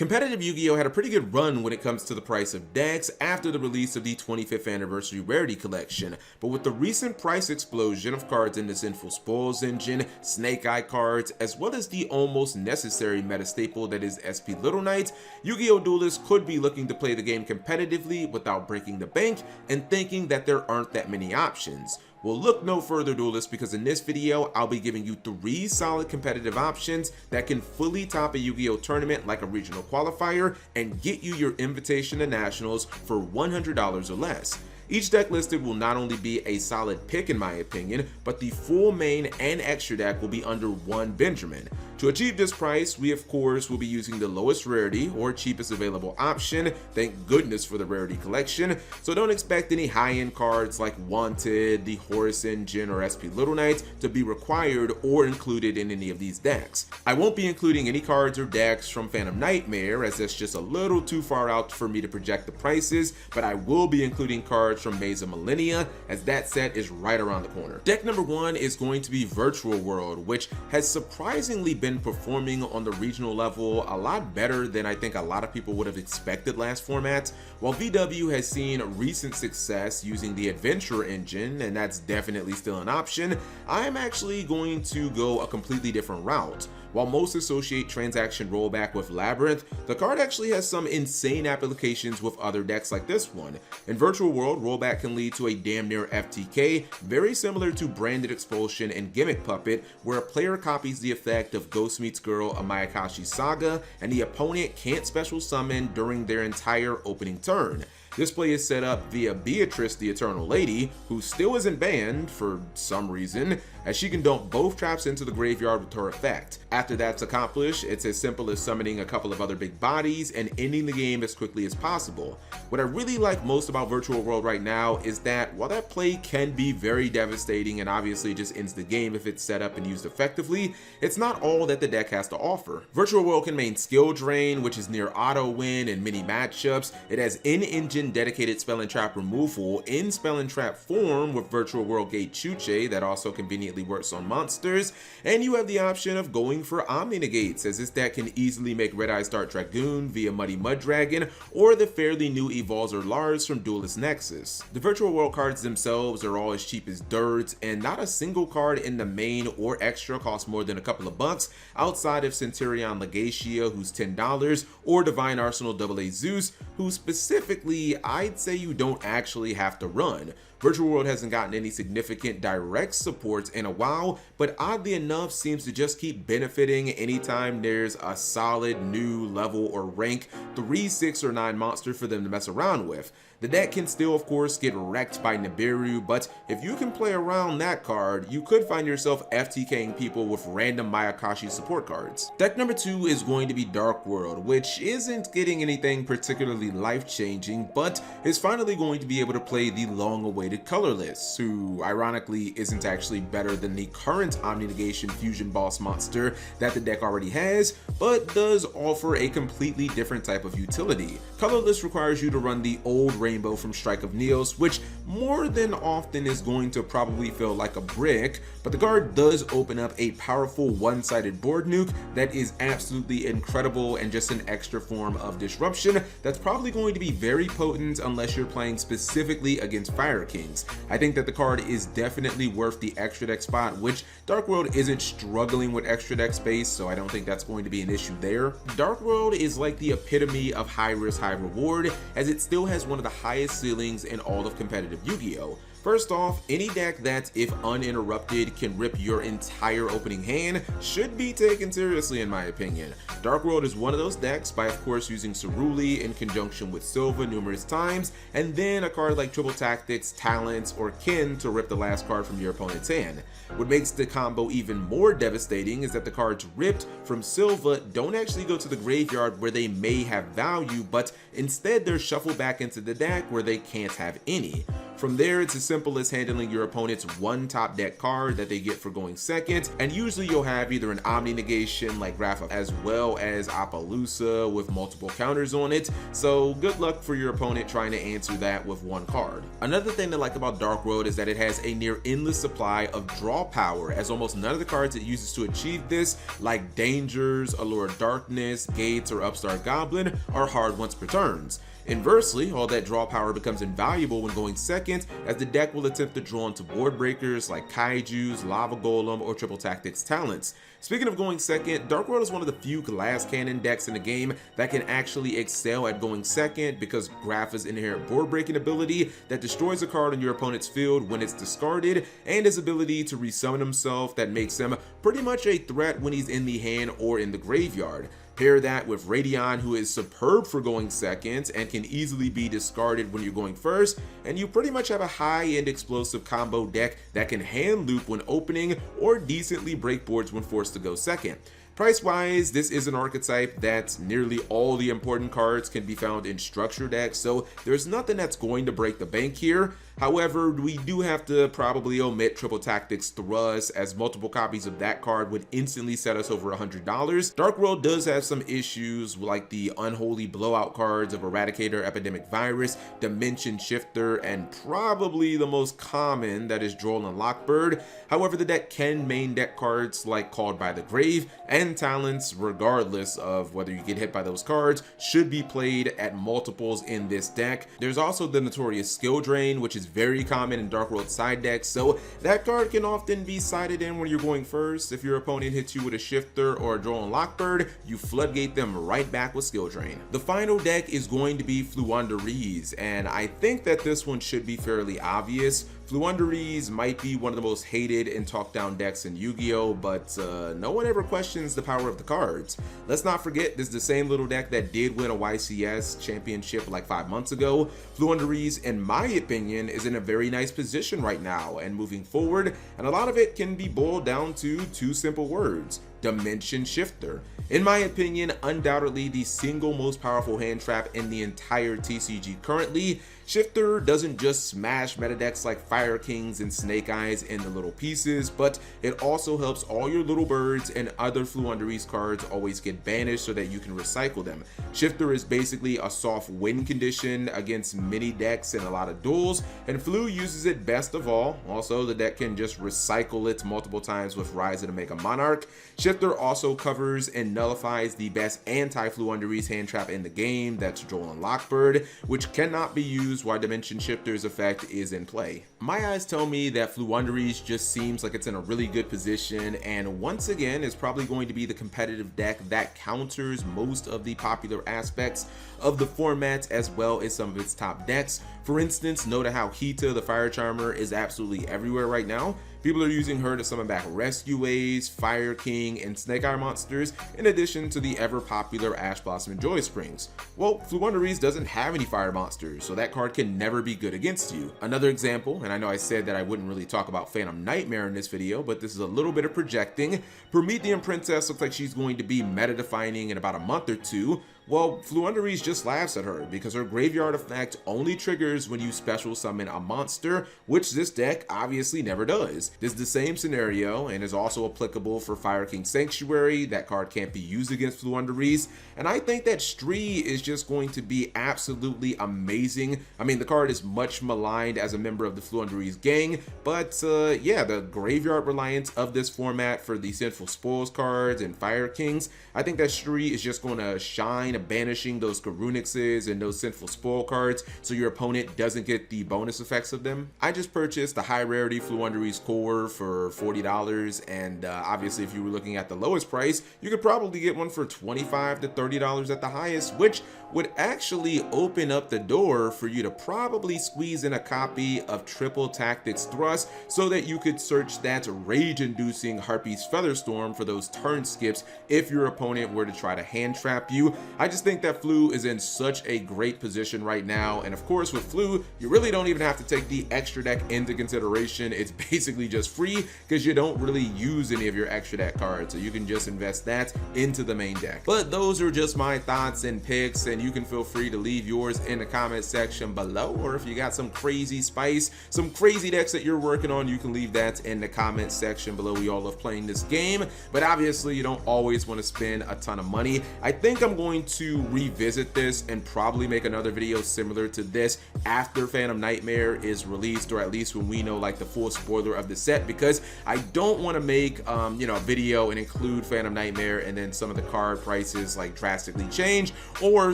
Competitive Yu-Gi-Oh! Had a pretty good run when it comes to the price of decks after the release of the 25th anniversary rarity collection, but with the recent price explosion of cards in the Sinful Spoils engine, Snake Eye cards, as well as the almost necessary meta staple that is SP Little Knight, Yu-Gi-Oh! Duelists could be looking to play the game competitively without breaking the bank and thinking that there aren't that many options. Well, look no further, duelists, because in this video, I'll be giving you 3 solid competitive options that can fully top a Yu-Gi-Oh! Tournament like a regional qualifier and get you your invitation to nationals for $100 or less. Each deck listed will not only be a solid pick in my opinion, but the full main and extra deck will be under one Benjamin. To achieve this price, we of course will be using the lowest rarity or cheapest available option, thank goodness for the rarity collection, so don't expect any high-end cards like Wanted, the Horus Engine, or SP Little Knight to be required or included in any of these decks. I won't be including any cards or decks from Phantom Nightmare, as that's just a little too far out for me to project the prices, but I will be including cards from Maze of Millennia, as that set is right around the corner. Deck number 1 is going to be Virtual World, which has surprisingly been performing on the regional level a lot better than I think a lot of people would have expected last format. While VW has seen recent success using the Adventure engine, and that's definitely still an option, I'm actually going to go a completely different route. While most associate transaction rollback with Labyrinth, the card actually has some insane applications with other decks like this one. In Virtual World, rollback can lead to a damn near FTK, very similar to Branded Expulsion and Gimmick Puppet, where a player copies the effect of Ghost Meets Girl, a Mayakashi Saga, and the opponent can't special summon during their entire opening turn. This play is set up via Beatrice the Eternal Lady, who still isn't banned for some reason, as she can dump both traps into the graveyard with her effect. After that's accomplished, it's as simple as summoning a couple of other big bodies and ending the game as quickly as possible. What I really like most about Virtual World right now is that while that play can be very devastating and obviously just ends the game if it's set up and used effectively, it's not all that the deck has to offer. Virtual World can main Skill Drain, which is near auto win in many matchups. It has in-engine dedicated Spell and Trap removal in Spell and Trap form with Virtual World Gate Chuche that also conveniently works on monsters, and you have the option of going for Omni Negates, as this deck can easily make Red Eye Start Dragoon via Muddy Mud Dragon or the fairly new Evolzer Lars from Duelist Nexus. The Virtual World cards themselves are all as cheap as dirt, and not a single card in the main or extra costs more than a couple of bucks outside of Centurion Legatia, who's $10, or Divine Arsenal AA Zeus, who specifically I'd say you don't actually have to run. Virtual World hasn't gotten any significant direct supports in a while, but oddly enough seems to just keep benefiting anytime there's a solid new level or rank 3, 6, or 9 monster for them to mess around with. The deck can still of course get wrecked by Nibiru, but if you can play around that card, you could find yourself FTKing people with random Mayakashi support cards. Deck number 2 is going to be Dark World, which isn't getting anything particularly life-changing, but is finally going to be able to play the long-awaited Colorless, who ironically isn't actually better than the current Omni Negation Fusion Boss monster that the deck already has, but does offer a completely different type of utility. Colorless requires you to run the old Rainbow from Strike of Neos, which more than often is going to probably feel like a brick, but the card does open up a powerful one-sided board nuke that is absolutely incredible and just an extra form of disruption that's probably going to be very potent unless you're playing specifically against Fire Kings. I think that the card is definitely worth the extra deck spot, which Dark World isn't struggling with extra deck space, so I don't think that's going to be an issue there. Dark World is like the epitome of high risk, high reward, as it still has one of the highest ceilings in all of competitive Yu-Gi-Oh! First off, any deck that, if uninterrupted, can rip your entire opening hand should be taken seriously in my opinion. Dark World is one of those decks by of course using Ceruli in conjunction with Silva numerous times, and then a card like Triple Tactics, Talents, or Kin to rip the last card from your opponent's hand. What makes the combo even more devastating is that the cards ripped from Silva don't actually go to the graveyard where they may have value, but instead they're shuffled back into the deck where they can't have any. From there, it's as simple as handling your opponent's one top deck card that they get for going second, and usually you'll have either an Omni Negation like Graph as well as Appaloosa with multiple counters on it, so good luck for your opponent trying to answer that with one card. Another thing to like about Dark World is that it has a near endless supply of draw power, as almost none of the cards it uses to achieve this, like Dangers, Allure of Darkness, Gates, or Upstart Goblin, are hard once per turns. Inversely, all that draw power becomes invaluable when going second, as the deck will attempt to draw into board breakers like Kaijus, Lava Golem, or Triple Tactics talents. Speaking of going second, Dark World is one of the few glass cannon decks in the game that can actually excel at going second, because Grapha's inherent board breaking ability that destroys a card on your opponent's field when it's discarded, and his ability to resummon himself that makes him pretty much a threat when he's in the hand or in the graveyard. Pair that with Radion, who is superb for going second and can easily be discarded when you're going first, and you pretty much have a high-end explosive combo deck that can hand loop when opening or decently break boards when forced to go second. Price-wise, this is an archetype that nearly all the important cards can be found in structure decks, so there's nothing that's going to break the bank here. However, we do have to probably omit Triple Tactics Thurs, as multiple copies of that card would instantly set us over $100. Dark World does have some issues, like the unholy blowout cards of Eradicator, Epidemic Virus, Dimension Shifter, and probably the most common, that is Droll and Lockbird. However, the deck can main deck cards like Called by the Grave, and talents, regardless of whether you get hit by those cards, should be played at multiples in this deck. There's also the notorious Skill Drain, which is very common in Dark World side decks, so that card can often be sided in when you're going first. If your opponent hits you with a Shifter or a Droll and Lockbird, you floodgate them right back with Skill Drain. The final deck is going to be Floowandereeze, and I think that this one should be fairly obvious. Floowandereeze might be one of the most hated and talked down decks in Yu-Gi-Oh, but no one ever questions the power of the cards. Let's not forget, this is the same little deck that did win a YCS championship like 5 months ago. Floowandereeze, in my opinion, is in a very nice position right now and moving forward, and a lot of it can be boiled down to two simple words: Dimension Shifter. In my opinion, undoubtedly the single most powerful hand trap in the entire TCG currently. Shifter doesn't just smash meta decks like Fire Kings and Snake Eyes into little pieces, but it also helps all your little birds and other Floowandereeze cards always get banished so that you can recycle them. Shifter is basically a soft win condition against many decks in a lot of duels, and Flu uses it best of all. Also, the deck can just recycle it multiple times with Rise of the Mega Monarch. Shifter also covers and nullifies the best anti-Floowandereeze hand trap in the game, that's Droll and Lockbird, which cannot be used while Dimension Shifter's effect is in play. My eyes tell me that Floowandereeze just seems like it's in a really good position, and once again is probably going to be the competitive deck that counters most of the popular aspects of the format, as well as some of its top decks. For instance, note how Hita the Fire Charmer is absolutely everywhere right now. People are using her to summon back Rescue Waves, Fire King, and Snake Eye monsters, in addition to the ever popular Ash Blossom and Joy Springs. Well, Floowandereeze doesn't have any fire monsters, so that card can never be good against you. Another example, and I know I said that I wouldn't really talk about Phantom Nightmare in this video, but this is a little bit of projecting. Promethean Princess looks like she's going to be meta-defining in about a month or two. Well, Floowandereeze just laughs at her because her graveyard effect only triggers when you special summon a monster, which this deck obviously never does. This is the same scenario and is also applicable for Fire King Sanctuary. That card can't be used against Floowandereeze, and I think that Stree is just going to be absolutely amazing. I mean, the card is much maligned as a member of the Floowandereeze gang, but yeah, the graveyard reliance of this format for the Sinful Spoils cards and Fire Kings, I think that Stree is just going to shine, banishing those Karunixes and those Sinful Spoil cards so your opponent doesn't get the bonus effects of them. I just purchased the high rarity Floowandereeze core for $40, and obviously if you were looking at the lowest price, you could probably get one for $25 to $30 at the highest, which would actually open up the door for you to probably squeeze in a copy of Triple Tactics Thrust so that you could search that rage-inducing Harpy's Featherstorm for those turn skips if your opponent were to try to hand trap you. I just think that Flu is in such a great position right now. And of course, with Flu, you really don't even have to take the extra deck into consideration. It's basically just free because you don't really use any of your extra deck cards. So you can just invest that into the main deck. But those are just my thoughts and picks, and you can feel free to leave yours in the comment section below. Or if you got some crazy spice, some crazy decks that you're working on, you can leave that in the comment section below. We all love playing this game, but obviously you don't always want to spend a ton of money. I think I'm going to revisit this and probably make another video similar to this after Phantom Nightmare is released, or at least when we know like the full spoiler of the set, because I don't want to make you know, a video and include Phantom Nightmare and then some of the card prices like drastically change, or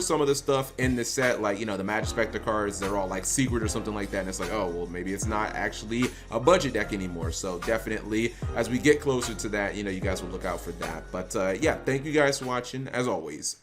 some of the stuff in the set, like, you know, the Magic Spectre cards, they're all like secret or something like that, and it's like, oh well, maybe it's not actually a budget deck anymore. So definitely as we get closer to that, you know, you guys will look out for that. But yeah, thank you guys for watching as always.